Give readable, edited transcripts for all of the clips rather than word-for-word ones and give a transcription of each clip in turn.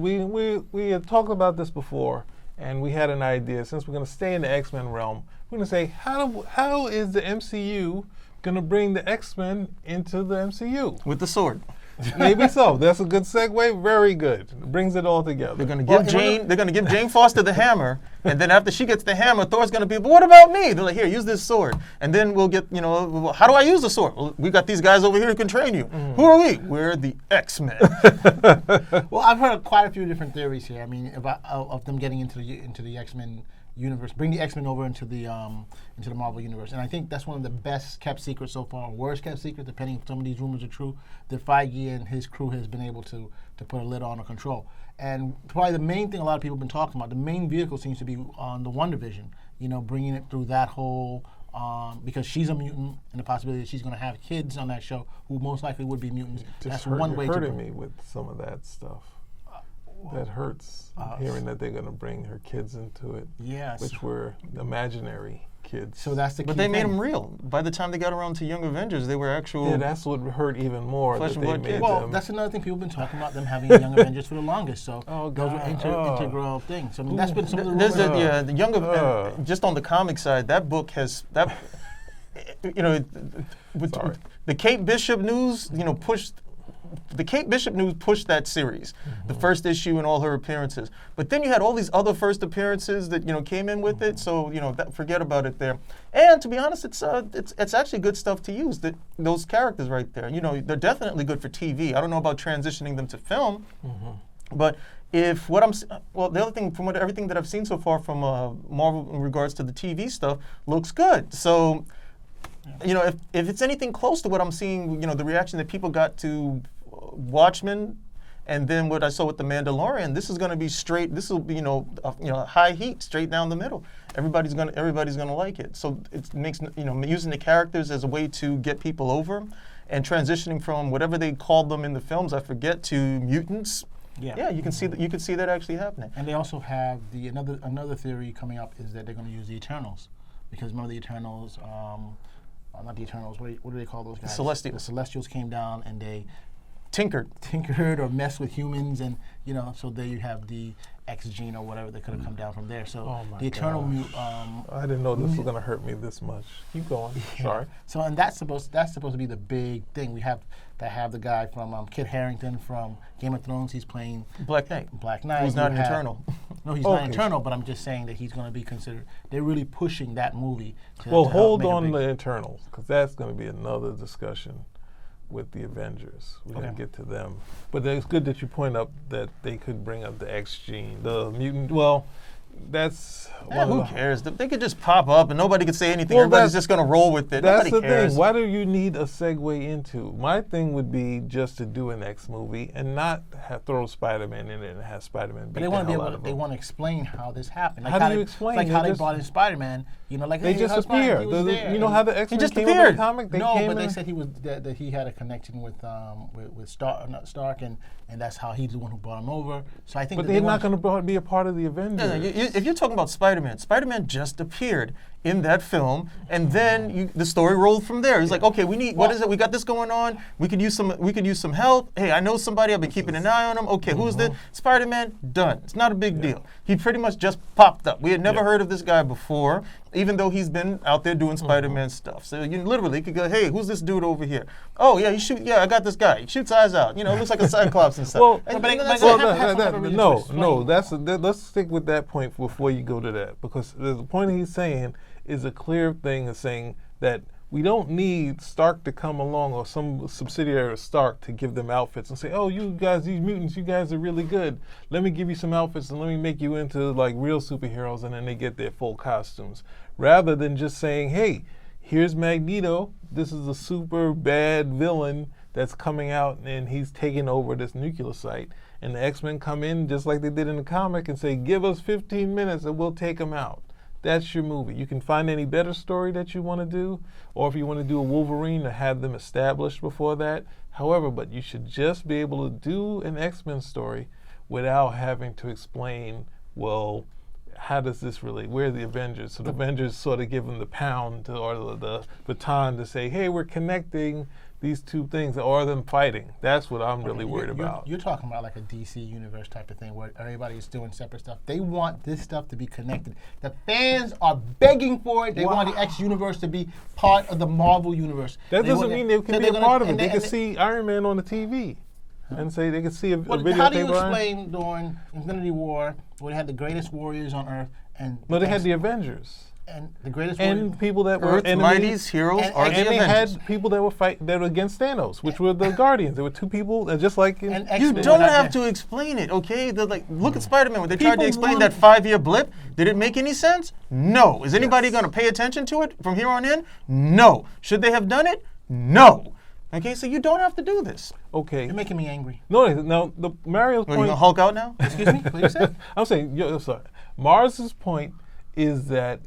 we had talked about this before, and we had an idea. Since we're going to stay in the X-Men realm, we're going to say how is the MCU going to bring the X-Men into the MCU? With the sword. Maybe so. That's a good segue. Very good. It brings it all together. They're gonna give Jane Foster the hammer, and then after she gets the hammer, Thor's gonna be, but what about me? They're like, here, use this sword. And then we'll get, how do I use the sword? Well, we got these guys over here who can train you. Who are we? We're the X-Men. Well, I've heard quite a few different theories here. I mean, of them getting into the X-Men universe, bring the X-Men over into the Marvel universe, and I think that's one of the best kept secrets so far, or worst kept secret, depending if some of these rumors are true. That Feige and his crew has been able to put a lid on or control. And probably the main thing a lot of people have been talking about, the main vehicle seems to be on the WandaVision. Bringing it through that whole because she's a mutant, and the possibility that she's going to have kids on that show who most likely would be mutants. That's one way to hurting me with some of that stuff. That hurts, hearing that they're going to bring her kids into it, yes, which were imaginary kids. So that's the key But they thing. made them real. By the time they got around to Young Avengers, they were actual. Yeah, that's what hurt even more. Flesh that and they blood made kids. Well, them. that's another thing people have been talking about, them having Young Avengers for the longest. So those were God. integral things. So I mean, that's been some of the There's rumors. the Young just on the comic side, that book has that. With the Kate Bishop news, pushed. The Kate Bishop news pushed that series, the first issue and all her appearances. But then you had all these other first appearances that came in with it. So forget about it there. And to be honest, it's actually good stuff to use. Those characters right there, they're definitely good for TV. I don't know about transitioning them to film, but if the other thing from everything that I've seen so far from Marvel in regards to the TV stuff looks good. So. If it's anything close to what I'm seeing, the reaction that people got to Watchmen, and then what I saw with The Mandalorian, this is going to be straight. This will be, high heat, straight down the middle. Everybody's gonna like it. So it makes, using the characters as a way to get people over, and transitioning from whatever they called them in the films, I forget, to mutants. Yeah, you can see that. You can see that actually happening. And they also have another theory coming up is that they're going to use the Eternals, because remember the Eternals. Not the Eternals. What do they call those guys? Celestials. The Celestials came down and they tinkered or messed with humans, and so there you have the X gene or whatever that could have come down from there. So the Eternal. I didn't know this was going to hurt me this much. Keep going. Yeah. Sorry. So and that's supposed to be the big thing. We have the guy from Kit Harington from Game of Thrones. He's playing Black Knight. Who's not an Eternal. No, he's not Eternal, but I'm just saying that he's going to be considered. They're really pushing that movie. Well, hold on to the Eternals, because that's going to be another discussion with the Avengers. We're going to get to them. But it's good that you point up that they could bring up the X gene, the mutant. Well, that's... who cares? They could just pop up and nobody could say anything. Everybody's just going to roll with it. That's Nobody cares. Thing. Why do you need a segue into? My thing would be just to do an X movie and not throw Spider-Man in it and have Spider-Man beat But the hell out of him. they want to explain how this happened. How do you explain? Like how they brought in Spider-Man. They just appear. You know how the X-Men came up in the comic? They said he was that he had a connection with Stark, and that's how he's the one who brought him over. So I think. But they're not going to be a part of the Avengers. No, if you're talking about Spider-Man just appeared in that film, and then the story rolled from there. He's like, okay, what is it? We got this going on. We could use some help. Hey, I know somebody. I've been keeping an eye on him. Okay, who's this? Spider-Man, done. It's not a big deal. He pretty much just popped up. We had never heard of this guy before, even though he's been out there doing Spider-Man stuff. So you literally could go, hey, who's this dude over here? Oh yeah, I got this guy. He shoots eyes out. Looks like a Cyclops and stuff. Let's stick with that point before you go to that, because the point he's saying is a clear thing of saying that we don't need Stark to come along or some subsidiary of Stark to give them outfits and say, oh, you guys, these mutants, you guys are really good. Let me give you some outfits and let me make you into like real superheroes, and then they get their full costumes. Rather than just saying, hey, here's Magneto. This is a super bad villain that's coming out and he's taking over this nuclear site. And the X-Men come in just like they did in the comic and say, give us 15 minutes and we'll take them out. That's your movie. You can find any better story that you want to do, or if you want to do a Wolverine to have them established before that. However, but you should just be able to do an X-Men story without having to explain, well, how does this relate? Where are the Avengers? So the Avengers sort of give them the pound or the baton to say, hey, we're connecting these two things or them fighting. That's what I'm really worried You're- about. You're talking about like a DC universe type of thing where everybody's doing separate stuff. They want this stuff to be connected. The fans are begging for it. They want the X universe to be part of the Marvel universe. That They doesn't want mean it- they can so be they're a gonna- part of it. and They and can see Iron Man on the TV and say they can see a Well, video how do you tape on. explain during Infinity War where they had the greatest warriors on Earth and No, they had the Avengers and the greatest and warriors? people that were Earth's enemies. mightiest heroes and- are and the And they Avengers. had people that were against Thanos, which were the Guardians. There were two people, just like in And You X-Men don't were not have there. to explain it, okay? Look at Spider-Man. When they tried to People explain want- that 5-year blip, did it make any sense? No. Is anybody going to pay attention to it from here on in? No. Should they have done it? No. Okay, so you don't have to do this. Okay. You're making me angry. No, the Mario's Are you point. going to Hulk out now? Excuse me? What did you say? I'm saying, sorry. Mars's point is that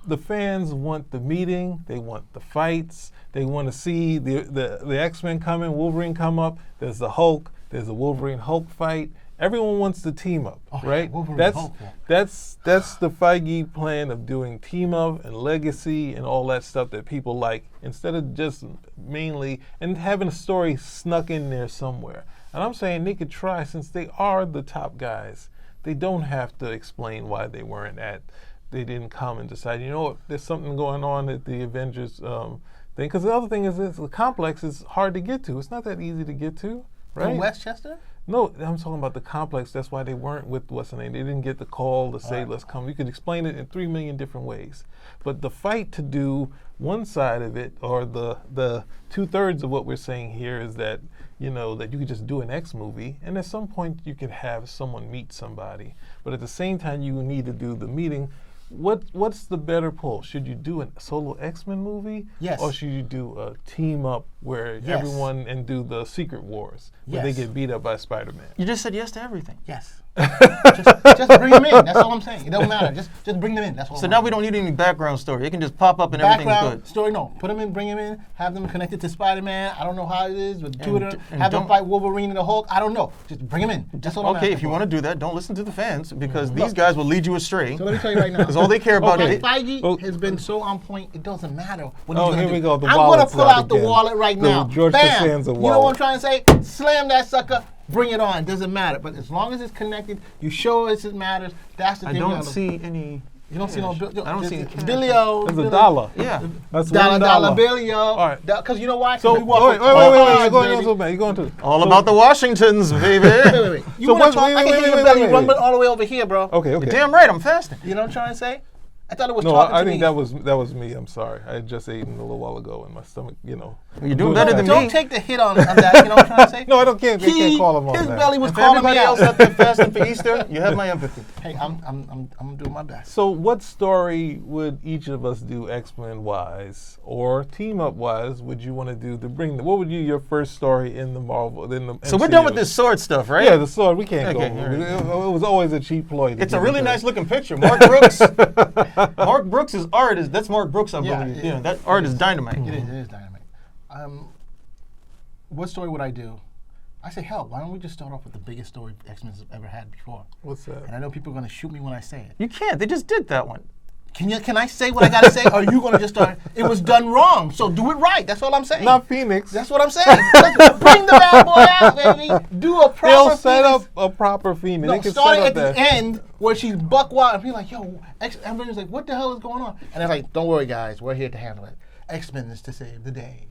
the fans want the meeting, they want the fights, they want to see the X-Men coming, Wolverine come up. There's the Hulk. There's the Wolverine Hulk fight. Everyone wants to team up, Oh, yeah, right? Wolverine That's Hulk, yeah. that's the Feige plan of doing team up and legacy and all that stuff that people like, instead of just mainly and having a story snuck in there somewhere. And I'm saying they could try, since they are the top guys. They don't have to explain why they didn't come and decide, you know what, there's something going on at the Avengers thing. Because the other thing is this, the complex is hard to get to. It's not that easy to get to, right? In Westchester? No, I'm talking about the complex. That's why they weren't with what's the name. They didn't get the call to say, let's come. You could explain it in 3 million different ways. But the fight to do one side of it, or the 2/3 of what we're saying here is that, that you could just do an X movie, and at some point you could have someone meet somebody. But at the same time, you need to do the meeting. What's the better pull? Should you do a solo X-Men movie? Yes. Or should you do a team up where Yes. everyone and do the Secret Wars where they Yes. get beat up by Spider-Man? You just said yes to everything. Yes. just bring them in. That's all I'm saying. It don't matter. Just bring them in. That's all. So now we don't need any background story. It can just pop up and everything's background good. story. No, put them in, bring them in, have them connected to Spider-Man. I don't know how it is with two of them. and Have them don't- fight Wolverine and the Hulk. I don't know. Just bring them in. That's all. I'm Okay, asking if you for. want to do that, don't listen to the fans because these guys will lead you astray. So let me tell you right now. Because all they care about Okay. is Feige Oh. has been so on point. It doesn't matter what Oh, he's gonna here do. we go, the I'm gonna wallet's pull out out the again. wallet right The now. George Bam. Costanza You know what wallet. I'm trying to say? Slam that sucker. Bring it on. Doesn't matter. But as long as it's connected, you show us it matters. That's the I thing. don't see any. You don't see no. cash. I don't see any cash. Billy-o. That's a dollar. Yeah. That's Dollar, $1. Billy-o. All right. Because you know why? 'Cause So we walk wait, with wait, all wait, cards, you're going baby. on so bad. You're going to All about the Washingtons, baby. Wait. You So want what- to talk? wait, I can wait, hear your wait, belly wait, rumbling wait. all the way over here, bro. Okay. You're damn right, I'm fasting. You know what I'm trying to say? I thought it was No, talking I to think me. that was me. I'm sorry. I had just eaten a little while ago, and my stomach, You're doing better than me. Don't take the hit on that. You know what I'm trying to say? No, I don't can't. They can't call him on His that. belly was And for calling me everybody out. else out there fasting for Easter, you have my empathy. Hey, I'm doing my best. So, what story would each of us do X-Men wise or team up wise? Would you want to do to bring? What would be your first story in the Marvel? In the So we're done with MCU? this sword stuff, right? Yeah, the sword. We can't Okay, go. all right. It was always a cheap ploy. to It's a give really it nice that. looking picture. Mark Brooks. Mark Brooks' art is that's Mark Brooks, I Yeah, believe. it Yeah, is. that art is dynamite. It is dynamite. What story would I do? I say, hell, why don't we just start off with the biggest story X-Men's ever had before? What's that? And I know people are going to shoot me when I say it. You can't. They just did that one. Can I say what I got to say? Or are you going to just start? It was done wrong, so do it right. That's all I'm saying. Not Phoenix. That's what I'm saying. Let's bring the bad boy out, baby. Do a proper They'll set Phoenix. up a proper Phoenix. No, They can start set it up at that. the end where she's buck wild and be like, yo, everybody's like, what the hell is going on? And they're like, don't worry, guys, we're here to handle it. X-Men is to save the day.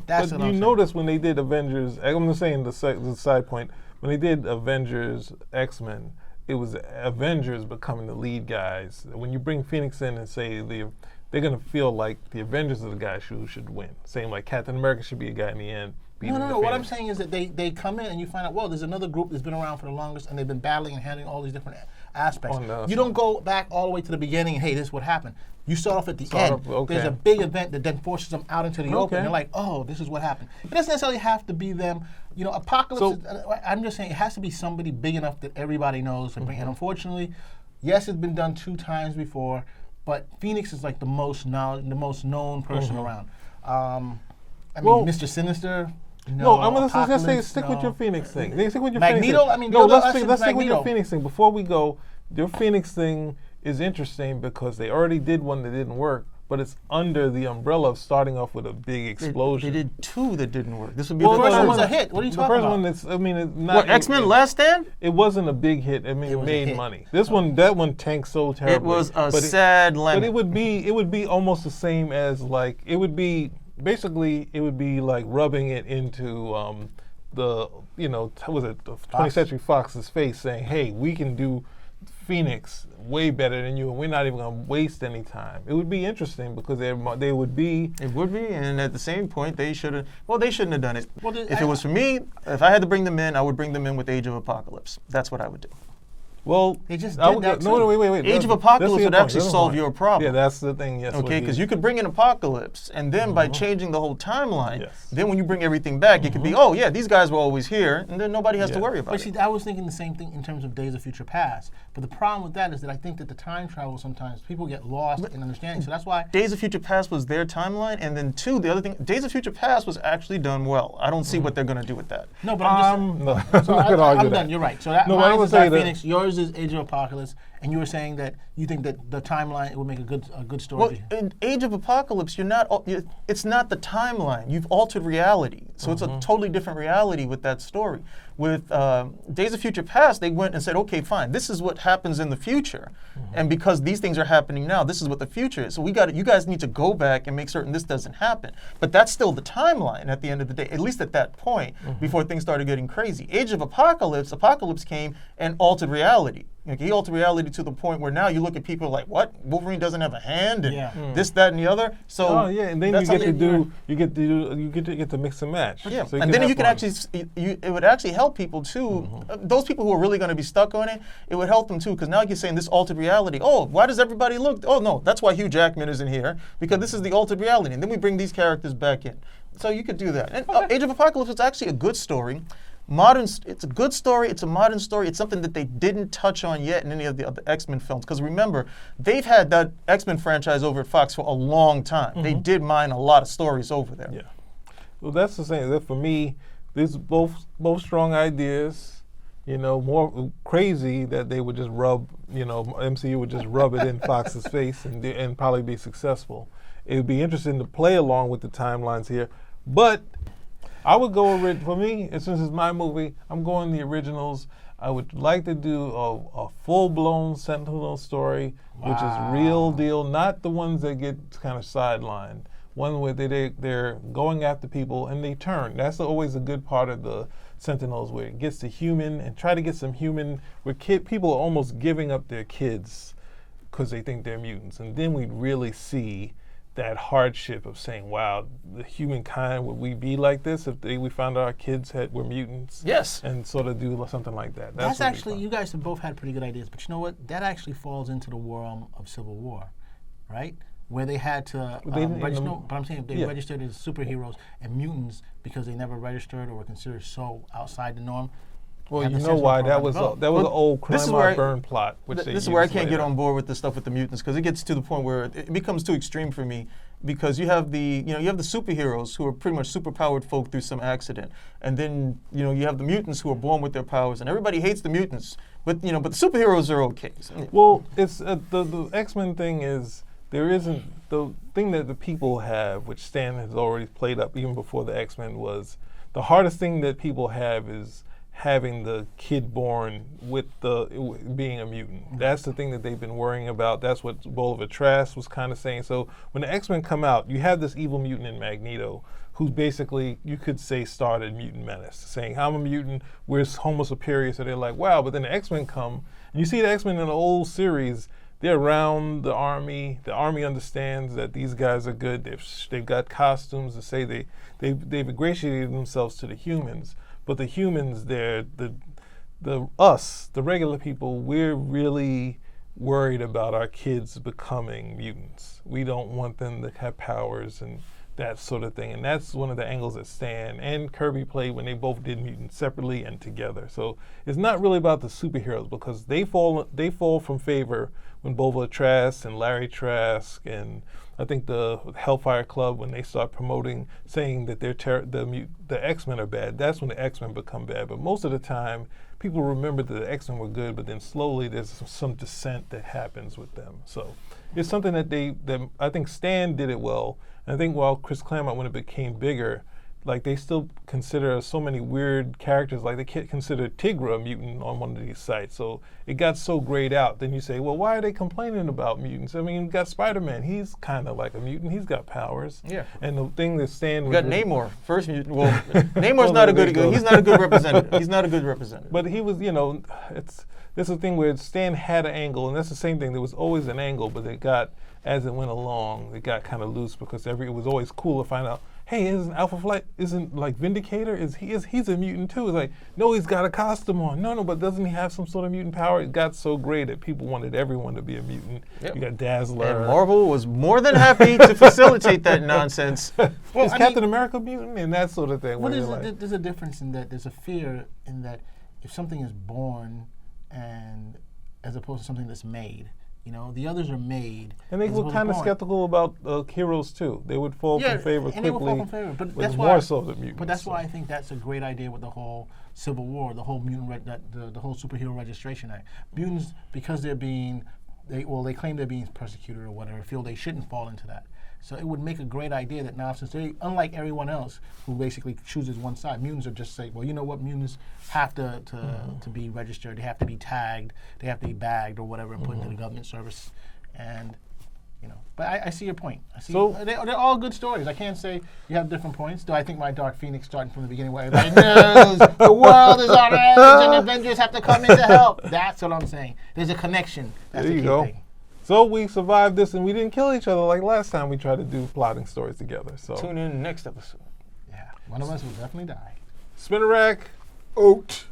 That's But what you I'm notice when they did Avengers, I'm just saying the side point, when they did Avengers X-Men, it was Avengers becoming the lead guys. When you bring Phoenix in and say they're going to feel like the Avengers are the guys who should win. Same like Captain America should be a guy in the end. beating No. the What I'm Phoenix. saying is that they come in and you find out, well, there's another group that's been around for the longest and they've been battling and handling all these different aspects. Oh, no, you don't go back all the way to the beginning and, hey, this is what happened. You start off at the Start end. off- okay. There's a big event that then forces them out into the open. Okay. They're like, oh, this is what happened. It doesn't necessarily have to be them. You know, Apocalypse, I'm just saying it has to be somebody big enough that everybody knows. And unfortunately, yes, it's been done 2 times before, but Phoenix is like the most known person around. I mean, Well- Mr. Sinister. No, I'm gonna just say Apocalypse, stick with no. your Phoenix thing. Stick with your Magneto? Phoenix thing. I mean, no, the other let's option let's is stick with your Magneto. Phoenix thing. Before we go, your Phoenix thing is interesting because they already did one that didn't work, but it's under the umbrella of starting off with a big They explosion. did 2 that didn't work. This would be Well, the first no, one third. was a hit. What are you the talking first about? one, it's not. What, X-Men Last Stand? It wasn't a big hit. I mean, it was a made hit. money. This one, that one tanked so terribly. It was a But sad lemon. But it would be almost the same as like it would be like rubbing it into the was it the 20th Century Fox's face, saying, "Hey, we can do Phoenix way better than you, and we're not even going to waste any time." It would be interesting because they would be. It would be, and at the same point, they shouldn't have done it. Well, if it was for me, if I had to bring them in, I would bring them in with Age of Apocalypse. That's what I would do. Well, They just I did would that no, too. wait. Age of That's Apocalypse the would point. actually That's the solve point. your problem. Yeah, that's the thing. Yes. Okay, because you could bring in Apocalypse, and then by changing the whole timeline, Yes. then when you bring everything back, it could be, oh yeah, these guys were always here, and then nobody has to Yeah. worry about But it. see, I was thinking the same thing in terms of Days of Future Past. But the problem with that is that I think that the time travel sometimes people get lost in understanding. So that's why. Days of Future Past was their timeline, and then 2, the other thing, Days of Future Past was actually done well. I don't see what they're going to do with that. No, but I'm just. no, So I'm not gonna argue I'm that. done. You're right. So that No, but I mine would is say Dark that- Phoenix. Yours is Age of Apocalypse, and you were saying that you think that the timeline would make a good story. Well, in Age of Apocalypse, it's not the timeline. You've altered reality. So it's a totally different reality with that story. With Days of Future Past, they went and said, okay, fine, this is what happens in the future. And because these things are happening now, this is what the future is. So you guys need to go back and make certain this doesn't happen. But that's still the timeline at the end of the day, at least at that point, before things started getting crazy. Age of Apocalypse came and altered reality. Like, he altered reality to the point where now you look at people like, what? Wolverine doesn't have a hand, and Yeah. this, that, and the other. So Oh yeah, and then that's you get something- to get to mix and match. yeah, So and then have you can fun. actually, it would actually help people too. Those people who are really going to be stuck on it, it would help them too, because now you're saying this altered reality. Oh, why does everybody look? Oh no, that's why Hugh Jackman isn't here, because this is the altered reality. And then we bring these characters back in. So you could do that. And Age of Apocalypse is actually a good story. It's a good story. It's a modern story. It's something that they didn't touch on yet in any of the other X-Men films. Because remember, they've had that X-Men franchise over at Fox for a long time. They did mine a lot of stories over there. Yeah. Well, that's the same. That for me, these both strong ideas. More crazy that they would just rub. MCU would just rub it in Fox's face and probably be successful. It would be interesting to play along with the timelines here, but I would go for me. Since it's my movie, I'm going the originals. I would like to do a full-blown Sentinel story, which is real deal, not the ones that get kind of sidelined. One where they're going after people and they turn. That's always a good part of the Sentinels, where it gets to human and try to get some human, where people are almost giving up their kids because they think they're mutants. And then we'd really see that hardship of saying, wow, the humankind, would we be like this if we found out our kids were mutants? Yes. And sort of do something like that. That's what would be actually, fun. you guys have both had pretty good ideas, but you know what? That actually falls into the realm of Civil War, right? Where they had to They didn't register, even- no, but I'm saying they Yeah. registered as superheroes and mutants because they never registered or were considered so outside the norm. Well, had you the know Sentinel why program that was developed. an old this is crime where I- burn plot, which they This is where I used can't get later. on board with the stuff with the mutants, because it gets to the point where it becomes too extreme for me. Because you have the superheroes who are pretty much superpowered folk through some accident, and then you have the mutants who are born with their powers, and everybody hates the mutants, but the superheroes are okay. So, Well, it's the X-Men thing is there isn't the thing that the people have, which Stan has already played up even before the X-Men, was the hardest thing that people have is having the kid born with being a mutant. That's the thing that they've been worrying about. That's what Bolivar Trask was kind of saying. So when the X-Men come out, you have this evil mutant in Magneto, who basically, you could say, started Mutant Menace, saying, I'm a mutant, we're Homo superior. So they're like, wow, but then the X-Men come, and you see the X-Men in the old series, they're around the army. The army understands that these guys are good. They've got costumes to say they've ingratiated themselves to the humans. But the humans, they're the regular people, we're really worried about our kids becoming mutants. We don't want them to have powers and that sort of thing. And that's one of the angles that Stan and Kirby played when they both did mutants separately and together. So it's not really about the superheroes, because they fall from favor when Bolivar Trask and Larry Trask and I think the Hellfire Club, when they start promoting, saying that the X-Men are bad, that's when the X-Men become bad. But most of the time, people remember that the X-Men were good, but then slowly there's some dissent that happens with them. So it's something that I think Stan did it well. And I think while Chris Claremont, when it became bigger, like they still consider so many weird characters, like they can't consider Tigra a mutant on one of these sites. So it got so grayed out. Then you say, well, why are they complaining about mutants? I mean, you got Spider-Man. He's kind of like a mutant. He's got powers. Yeah. And the thing that Stan We was got really- Namor, first mutant. Well, Namor's Well, not a there good. you go. He's not a good representative. He's not a good representative. But he was, this is a thing where Stan had an angle, and that's the same thing. There was always an angle, but it got, as it went along, it got kind of loose because it was always cool to find out, hey, isn't Alpha Flight, isn't like Vindicator, he's a mutant too? It's like, no, he's got a costume on. No, but doesn't he have some sort of mutant power? It got so great that people wanted everyone to be a mutant. Yep. You got Dazzler. And Marvel was more than happy to facilitate that nonsense. Is Captain America mutant and that sort of thing? Well, where you're like, there's a difference in that. There's a fear in that if something is born, and as opposed to something that's made. The others are made. and they as were opposed to kind of born. skeptical about heroes too. They would fall from favor and quickly. they will fall from favor. But with that's more why. so the mutants. But that's so. why I think that's a great idea with the whole Civil War, the whole the whole Superhero Registration Act. Mutants, because they claim they're being persecuted or whatever, feel they shouldn't fall into that. So it would make a great idea that now, since they, unlike everyone else who basically chooses one side, mutants are just say, well, you know what, mutants have to be registered, they have to be tagged, they have to be bagged or whatever and put into the government service. And but I see your point. They're all good stories. I can't say you have different points. Do I think my Dark Phoenix starting from the beginning where everybody knows the world is on edge and Avengers have to come in to help? That's what I'm saying. There's a connection. That's There the you key go. thing. So we survived this and we didn't kill each other like last time we tried to do plotting stories together. So Tune in next episode. Yeah, one of us will definitely die. Spinner Rack. Oat.